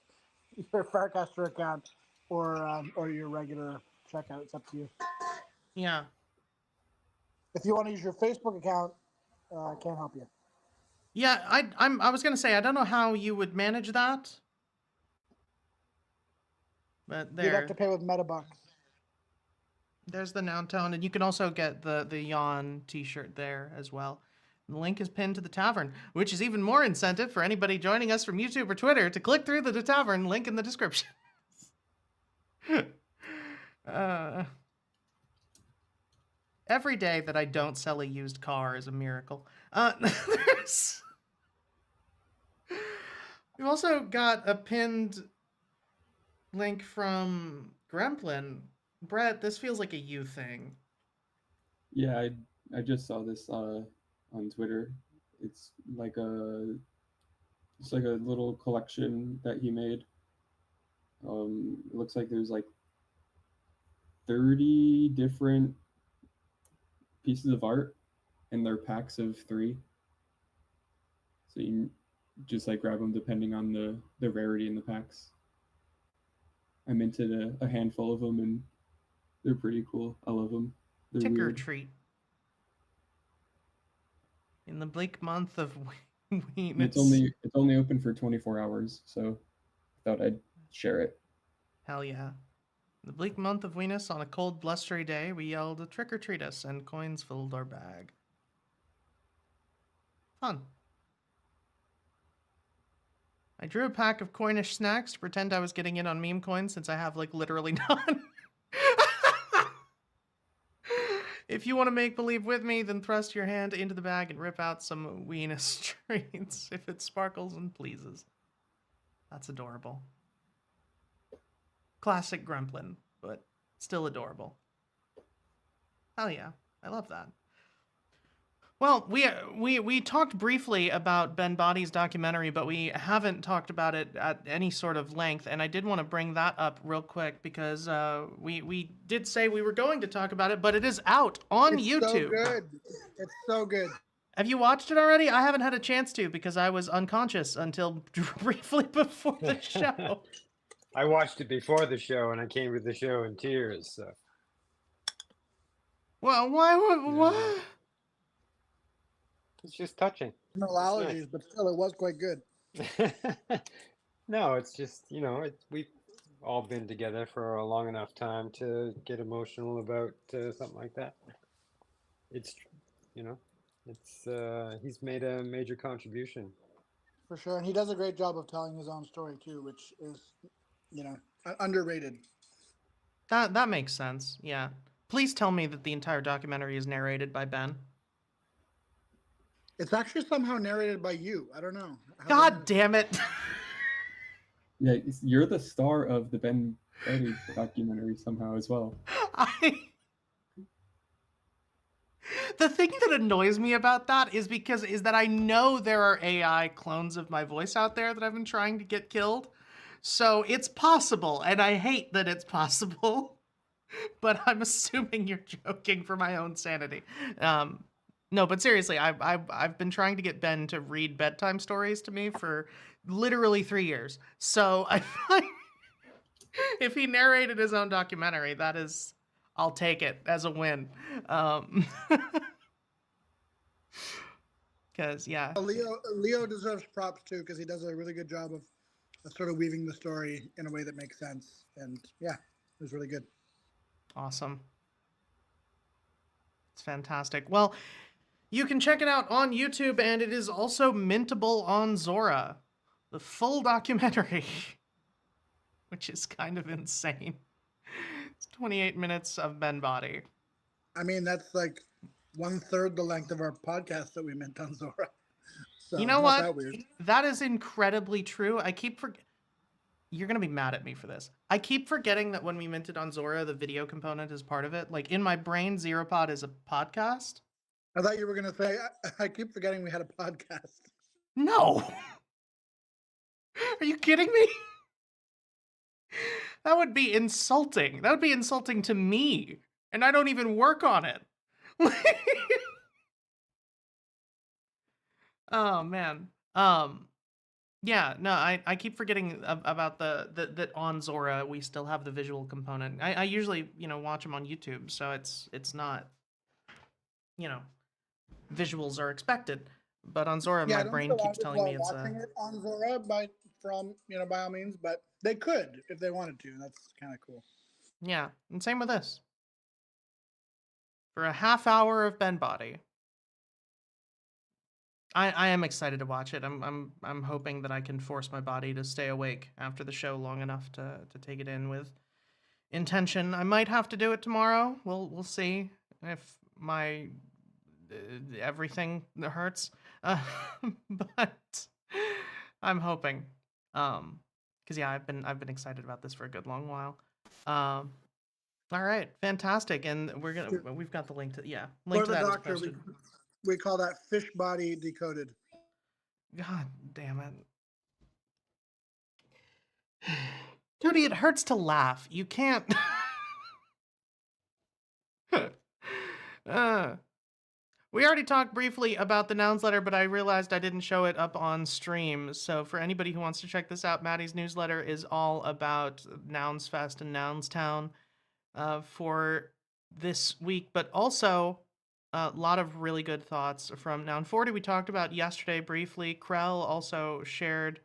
your Farcaster account or your regular checkout. It's up to you. Yeah. If you want to use your Facebook account, I can't help you. Yeah, I was gonna say I don't know how you would manage that, but You'd have to there, pay with Metabucks. there's the Noun Tone, and you can also get the Yawn T-shirt there as well. The link is pinned to the tavern, which is even more incentive for anybody joining us from YouTube or Twitter to click through the tavern link in the description. Every day that I don't sell a used car is a miracle. We've also got a pinned link from Gremplin. Brett, this feels like a you thing. Yeah, I just saw this on Twitter. It's like a little collection that he made. It looks like there's like 30 different pieces of art, and they're packs of 3. So you just like grab them depending on the rarity in the packs. I minted a handful of them, and they're pretty cool. I love them. They're Ticker weird. treat. In the bleak month of And it's only open for 24 hours, so I thought I'd share it. Hell yeah. In the bleak month of Venus, on a cold, blustery day, we yelled, "Trick or treat us," and coins filled our bag. Fun. I drew a pack of coinish snacks to pretend I was getting in on meme coins since I have, like, literally none. If you want to make believe with me, then thrust your hand into the bag and rip out some Venus treats if it sparkles and pleases. That's adorable. Classic Gremplin, but still adorable. Hell yeah, I love that. Well, we talked briefly about Ben Body's documentary, but we haven't talked about it at any sort of length, and I did want to bring that up real quick because we did say we were going to talk about it, but it is out on It's YouTube. so good. It's so good. Have you watched it already? I haven't had a chance to because I was unconscious until briefly before the show. I watched it before the show, and I came to the show in tears. So. Well, why would what? It's just touching. No allergies, but still, it was quite good. No, it's just, we've all been together for a long enough time to get emotional about something like that. It's, he's made a major contribution. For sure. And he does a great job of telling his own story, too, which is, underrated. That makes sense, yeah. Please tell me that the entire documentary is narrated by Ben. It's actually somehow narrated by you. I don't know. God damn it. Yeah, you're the star of the Ben Body documentary somehow as well. The thing that annoys me about that is that I know there are AI clones of my voice out there that I've been trying to get killed. So it's possible, and I hate that it's possible. But I'm assuming you're joking for my own sanity. No, but seriously, I've been trying to get Ben to read bedtime stories to me for literally 3 years. So I find if he narrated his own documentary, I'll take it as a win. Because yeah, Leo deserves props too because he does a really good job of sort of weaving the story in a way that makes sense. And yeah, it was really good. Awesome. It's fantastic. Well, you can check it out on YouTube, and it is also mintable on Zora. The full documentary, which is kind of insane. It's 28 minutes of Ben Body. I mean, that's like 1/3 the length of our podcast that we mint on Zora. So You know not what? That weird. That is incredibly true. You're going to be mad at me for this. I keep forgetting that when we minted on Zora, the video component is part of it. Like, in my brain, ZeroPod is a podcast. I thought you were going to say, I keep forgetting we had a podcast. No. Are you kidding me? That would be insulting. That would be insulting to me. And I don't even work on it. Oh man. Yeah, no, I keep forgetting about that on Zora we still have the visual component. I usually, watch them on YouTube, so it's not, visuals are expected. But on Zora, Yeah, my I don't get brain a lot keeps of telling people me are it's watching it on Zora by all means, but they could if they wanted to, and that's kind of cool. yeah, and same with this. For a half hour of Ben Body. I am excited to watch it. I'm hoping that I can force my body to stay awake after the show long enough to take it in with intention. I might have to do it tomorrow. We'll see if my everything hurts. But I'm hoping. Cuz yeah, I've been excited about this for a good long while. All right, fantastic. And we've got the link to link For to the that is doctor, posted. we call that fish body decoded. God damn it. Cody, it hurts to laugh. You can't. We already talked briefly about the Nouns letter, but I realized I didn't show it up on stream. So for anybody who wants to check this out, Maddie's newsletter is all about Nouns Fest and Nouns Town for this week, but also a lot of really good thoughts from Noun 40 we talked about yesterday briefly. Krell also shared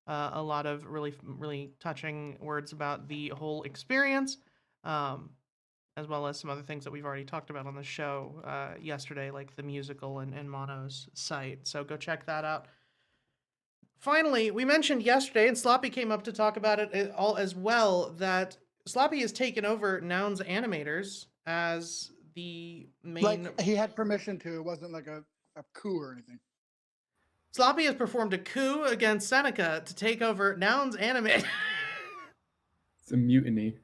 a lot of really, really touching words about the whole experience, as well as some other things that we've already talked about on the show yesterday, like the musical and Mono's site. So go check that out. Finally, we mentioned yesterday, and Sloppy came up to talk about it all as well, that Sloppy has taken over Noun's animators as the main. Like he had permission to. It wasn't like a coup or anything. Sloppy has performed a coup against Seneca to take over Noun's animators. It's a mutiny.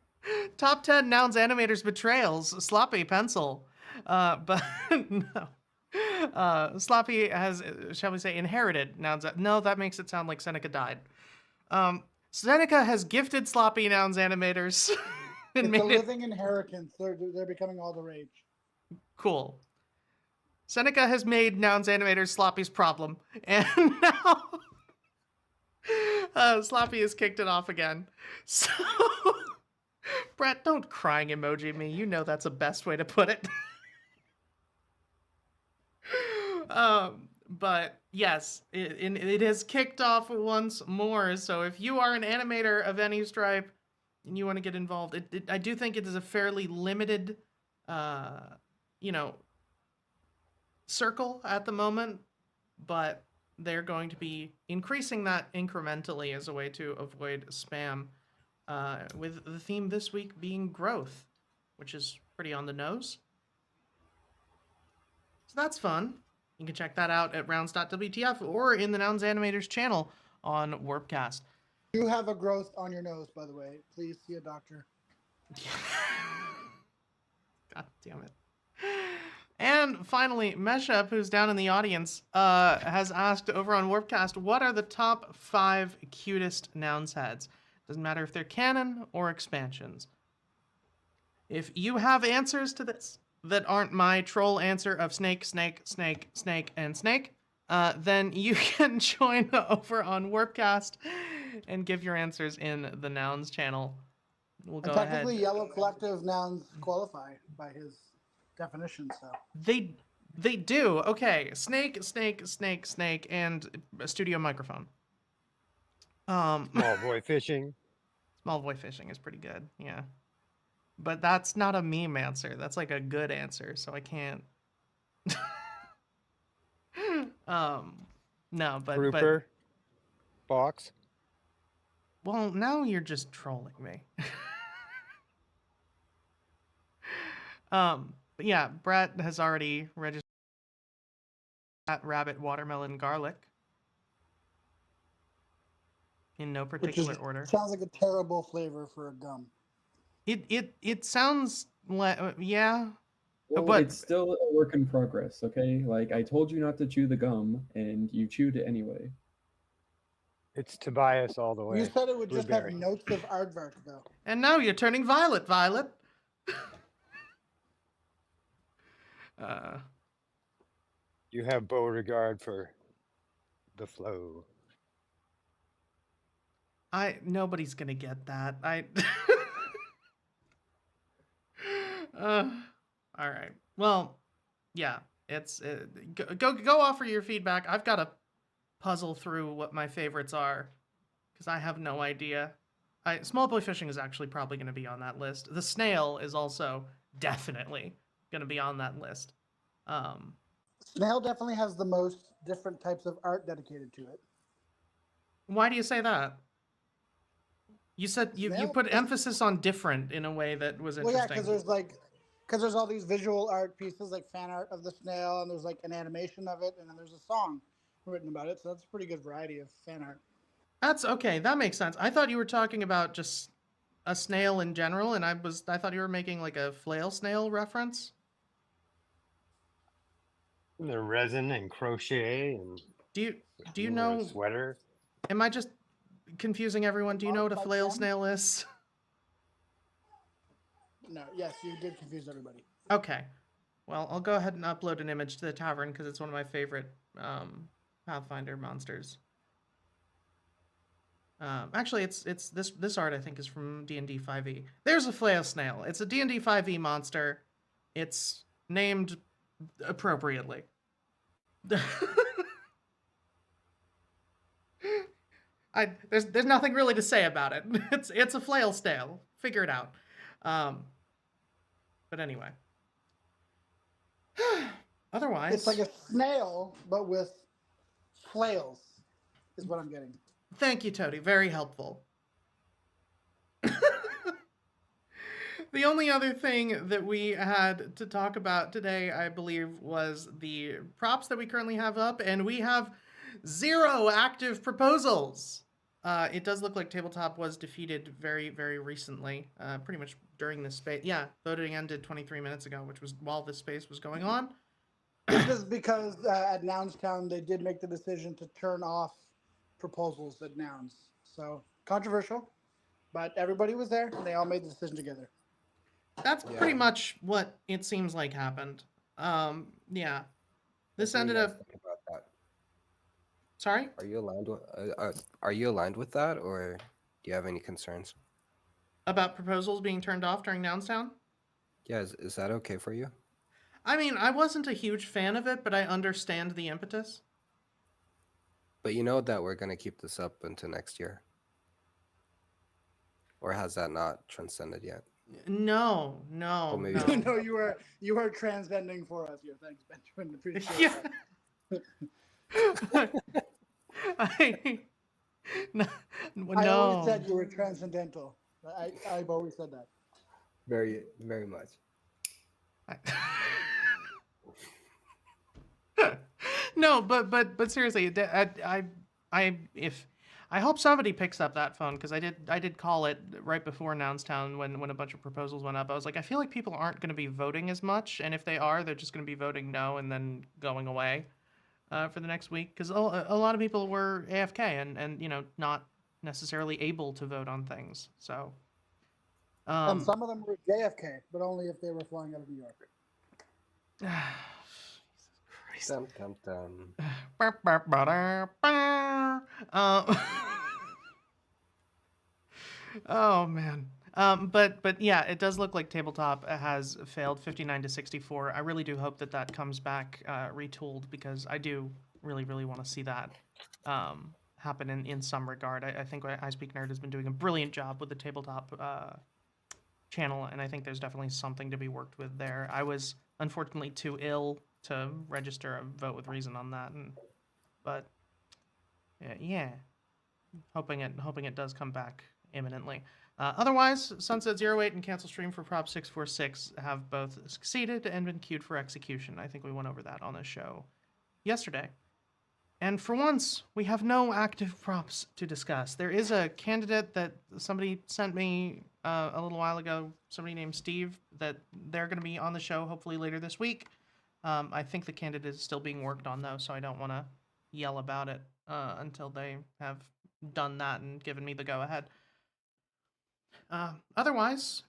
Top 10 Nouns animators betrayals. Sloppy pencil. But no. Sloppy has, shall we say, inherited Nouns. No, that makes it sound like Seneca died. Seneca has gifted Sloppy Nouns animators. It's a living inheritance. They're becoming all the rage. Cool. Seneca has made Nouns animators Sloppy's problem. And now Sloppy has kicked it off again. So, Brett, don't crying emoji me. You know that's the best way to put it. But yes, it has kicked off once more. So if you are an animator of any stripe and you want to get involved, I do think it is a fairly limited, circle at the moment, but they're going to be increasing that incrementally as a way to avoid spam, with the theme this week being growth, which is pretty on the nose. So that's fun. You can check that out at rounds.wtf or in the Nouns Animators channel on Warpcast. You have a growth on your nose, by the way. Please see a doctor. God damn it. And finally, Meshup, who's down in the audience, has asked over on Warpcast, what are the top 5 cutest Nouns heads? Doesn't matter if they're canon or expansions. If you have answers to this that aren't my troll answer of snake, snake, snake, snake, and snake, then you can join over on Warpcast and give your answers in the Nouns channel. We'll go ahead. Technically, Yellow Collective nouns qualify by his definition, so. They do. Okay, snake, snake, snake, snake, and a studio microphone. Small boy fishing. Small boy fishing is pretty good, yeah. But that's not a meme answer. That's like a good answer, so I can't. No, but Grouper. Box. Well, now you're just trolling me. But yeah, Brett has already registered that rabbit, watermelon, garlic. In no particular order. Sounds like a terrible flavor for a gum. It sounds like, yeah. Well, But it's still a work in progress, okay? Like, I told you not to chew the gum, and you chewed it anyway. It's Tobias all the You way. said it would just have Blueberry. notes of aardvark, though. and now you're turning violet, Violet. uh, You have Beauregard for the flow. nobody's gonna get that. All right. Well, yeah. It's go offer your feedback. I've got to puzzle through what my favorites are because I have no idea. Small boy fishing is actually probably going to be on that list. The snail is also definitely going to be on that list. Snail definitely has the most different types of art dedicated to it. Why do you say that? You said you Snail put doesn't- emphasis on different in a way that was Well, yeah, interesting. because there's all these visual art pieces like fan art of the snail, and there's like an animation of it, and then there's a song written about it. So that's a pretty good variety of fan art. That's okay. That makes sense. I thought you were talking about just a snail in general, and I thought you were making like a flail snail reference. The resin and crochet and Do you a know? sweater. Am I just confusing everyone? Do you know what a Marked by flail pen? snail is? No, yes, you did confuse everybody. Okay. Well, I'll go ahead and upload an image to the tavern because it's one of my favorite Pathfinder monsters. Actually, it's this art I think is from D&D 5e. There's a flail snail. It's a D&D 5e monster. It's named appropriately. There's nothing really to say about it. It's a flail snail. Figure it out. But anyway. Otherwise, It's like a snail, but with flails, is what I'm getting. Thank you, Toady. Very helpful. The only other thing that we had to talk about today, I believe, was the props that we currently have up, and we have 0 active proposals. It does look like Tabletop was defeated very, very recently, pretty much during this space. Yeah, voting ended 23 minutes ago, which was while this space was going on. This is because at Nounstown they did make the decision to turn off proposals at Nouns. So controversial, but everybody was there and they all made the decision together. That's Yeah. pretty much what it seems like happened. Yeah. This What do ended you guys up. think about that? Sorry? Are you aligned with that, or do you have any concerns? About proposals being turned off during Nounstown? Yeah, is that okay for you? I mean, I wasn't a huge fan of it, but I understand the impetus. But you know that we're gonna keep this up until next year, or has that not transcended yet? No, no, Well, maybe no. it's- No, you are transcending for us here. Thanks, Benjamin. Appreciate Yeah. that. No. I always said you were transcendental. I've always said that. Very, very much. No, but seriously, I hope somebody picks up that phone because I did call it right before Nounstown when a bunch of proposals went up. I was like, I feel like people aren't going to be voting as much, and if they are, they're just going to be voting no and then going away for the next week because a lot of people were AFK and not necessarily able to vote on things. So. And some of them were JFK, but only if they were flying out of New York. Dum, dum, dum. Oh man. But yeah, it does look like Tabletop has failed 59 to 64. I really do hope that comes back retooled because I do really want to see that happen in some regard. I think I Speak Nerd has been doing a brilliant job with the Tabletop channel, and I think there's definitely something to be worked with there. I was unfortunately too ill to register a vote with reason on that, but yeah, hoping it does come back imminently. Otherwise, Sunset 08 and Cancel Stream for Prop 646 have both succeeded and been queued for execution. I think we went over that on the show yesterday. And for once, we have no active props to discuss. There is a candidate that somebody sent me a little while ago, somebody named Steve, that they're going to be on the show hopefully later this week. I think the candidate is still being worked on, though, so I don't want to yell about it until they have done that and given me the go ahead. Otherwise,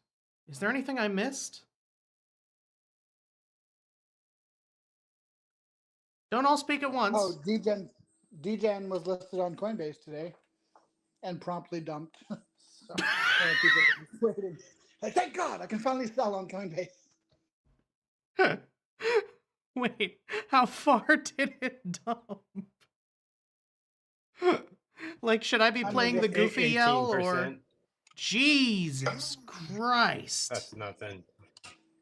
is there anything I missed? Don't all speak at once. Oh, DGen was listed on Coinbase today and promptly dumped. So people are waiting. Like, thank God, I can finally sell on Coinbase. Wait, how far did it dump? Like, should I be I mean, playing the just goofy yell or? 18%. Jesus Christ! That's nothing.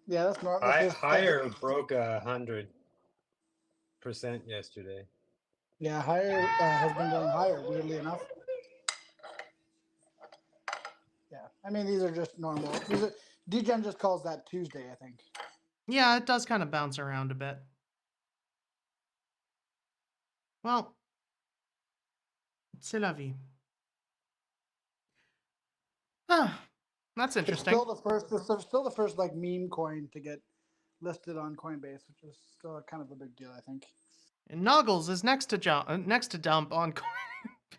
Yeah, that's normal. Higher broke 100% yesterday. Yeah, higher has been going higher, weirdly enough. Yeah, I mean, these are just normal. DGen just calls that Tuesday, I think. Yeah, it does kind of bounce around a bit. Well, c'est la vie. Ah, that's It's interesting. still the first. It's still the first like meme coin to get listed on Coinbase, which is still kind of a big deal, I think. And Noggles is next to dump on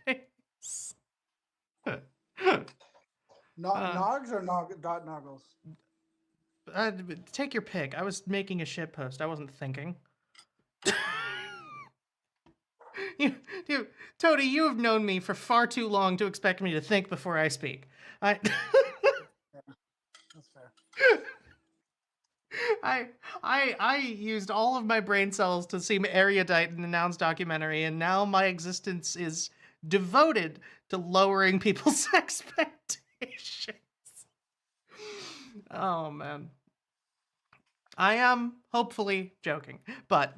Coinbase. Nogs or dot noggles? Take your pick. I was making a shit post. I wasn't thinking. Toady, you have known me for far too long to expect me to think before I speak. That's fair. I used all of my brain cells to seem erudite in the Nouns documentary, and now my existence is devoted to lowering people's expectations. Oh man. I am hopefully joking, but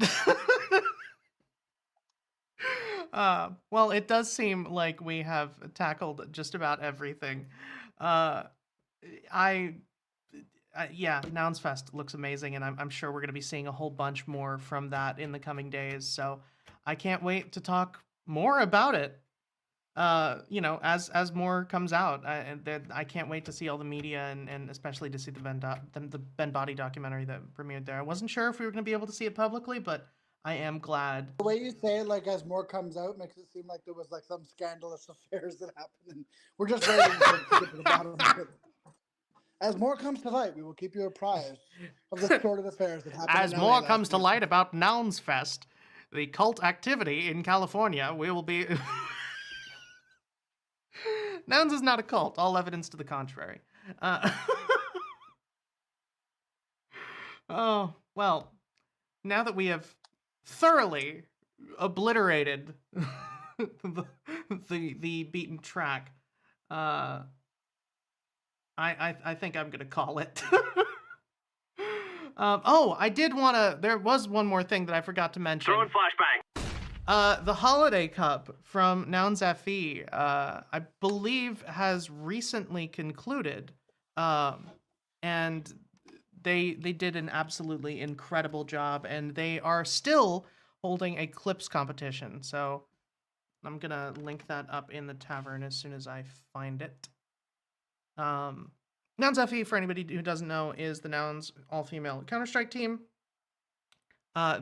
well, it does seem like we have tackled just about everything. Yeah, Nouns Fest looks amazing, and I'm sure we're going to be seeing a whole bunch more from that in the coming days. So I can't wait to talk more about it. As more comes out, I can't wait to see all the media and especially to see the Ben Body documentary that premiered there. I wasn't sure if we were going to be able to see it publicly, but I am glad. The way you say it, like as more comes out, makes it seem like there was like some scandalous affairs that happened, and we're just waiting to get to the bottom of it. As more comes to light, we will keep you apprised of the sordid affairs that happened. As in more LA comes last to week. light about Nouns Fest, the cult activity in California, we will be. Nouns is not a cult. All evidence to the contrary. Oh, well, now that we have thoroughly obliterated the beaten track, I think I'm gonna call it. I did wanna. There was one more thing that I forgot to mention. Throwing flashbang. The Holiday Cup from Nouns FE, I believe, has recently concluded, and they did an absolutely incredible job, and they are still holding a clips competition. So I'm gonna link that up in the tavern as soon as I find it. Nouns FE, for anybody who doesn't know, is the Nouns all-female Counter-Strike team.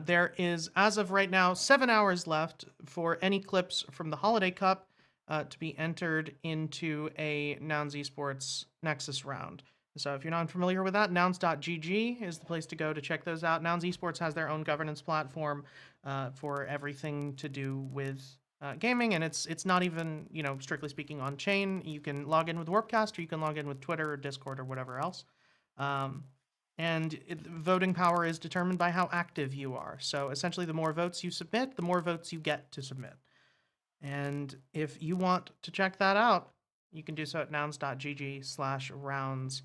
There is, as of right now, 7 hours left for any clips from the Holiday Cup to be entered into a Nouns Esports Nexus round. So if you're not familiar with that, nouns.gg is the place to go to check those out. Nouns Esports has their own governance platform for everything to do with gaming, and it's not even, strictly speaking, on chain. You can log in with Warpcast, or you can log in with Twitter or Discord or whatever else. Voting power is determined by how active you are. So essentially, the more votes you submit, the more votes you get to submit. And if you want to check that out, you can do so at nouns.gg/rounds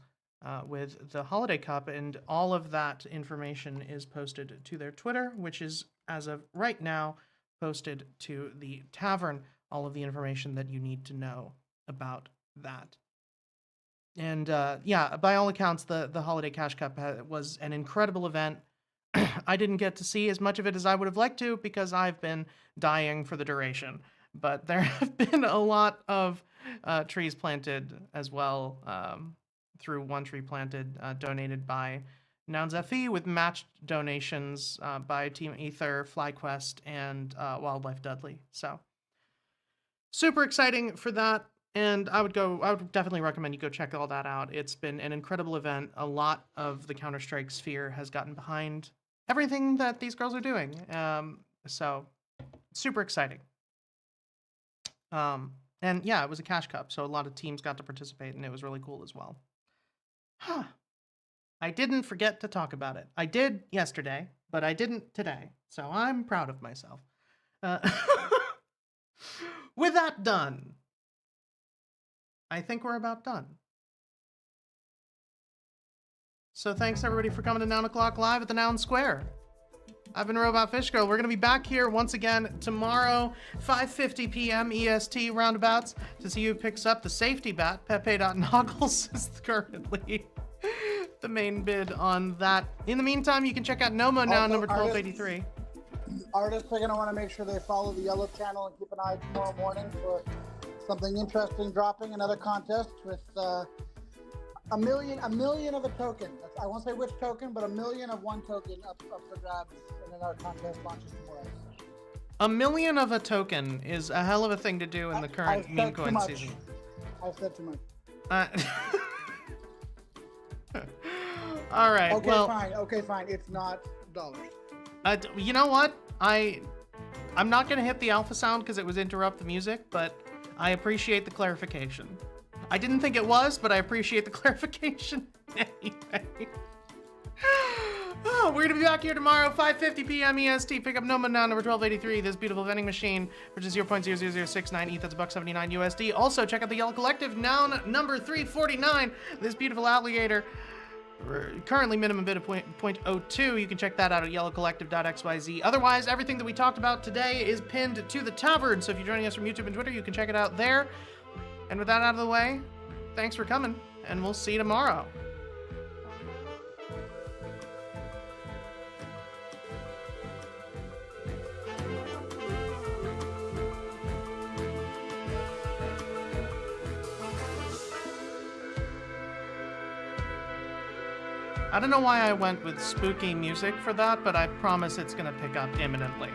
with the Holiday Cup. And all of that information is posted to their Twitter, which is, as of right now, posted to the tavern. All of the information that you need to know about that. And by all accounts, the Holiday Cash Cup was an incredible event. I didn't get to see as much of it as I would have liked to because I've been dying for the duration. But there have been a lot of trees planted as well through One Tree Planted, donated by Nouns FE with matched donations by Team Ether, FlyQuest, and Wildlife Dudley. So super exciting for that. And I would definitely recommend you go check all that out. It's been an incredible event. A lot of the Counter-Strike sphere has gotten behind everything that these girls are doing. So super exciting. And yeah, it was a cash cup, so a lot of teams got to participate, and it was really cool as well. Huh. I didn't forget to talk about it. I did yesterday, but I didn't today, so I'm proud of myself. With that done, I think we're about done. So thanks everybody for coming to Noun O'Clock Live at the Noun Square. I've been Robot Fish Girl. We're going to be back here once again tomorrow, 5:50 p.m. EST roundabouts, to see who picks up the safety bat. Pepe.Noggles is currently the main bid on that. In the meantime, you can check out Nomo now, number 1283. Artists are going to want to make sure they follow the Yellow channel and keep an eye tomorrow morning for something interesting dropping. Another contest with a million of a token. I won't say which token, but 1 million of one token up for grabs, and then our contest launches tomorrow. 1 million of a token is a hell of a thing to do in the current meme coin season. I've said too much. All right. Okay, well, fine. Okay, fine. It's not dollars. You know what? I'm not gonna hit the alpha sound because it was interrupt the music, but I appreciate the clarification. I didn't think it was, but I appreciate the clarification anyway. Oh, we're gonna be back here tomorrow, 5:50 p.m. EST. Pick up Noma now, number 1283. This beautiful vending machine, which is 0.00069 ETH. That's $1.79 USD. Also, check out the Yellow Collective, Noun number 349. This beautiful alligator. Currently minimum bid of 0.02. You can check that out at yellowcollective.xyz. Otherwise, everything that we talked about today is pinned to the tavern. So if you're joining us from YouTube and Twitter, you can check it out there. And with that out of the way, thanks for coming, and we'll see you tomorrow. I don't know why I went with spooky music for that, but I promise it's gonna pick up imminently.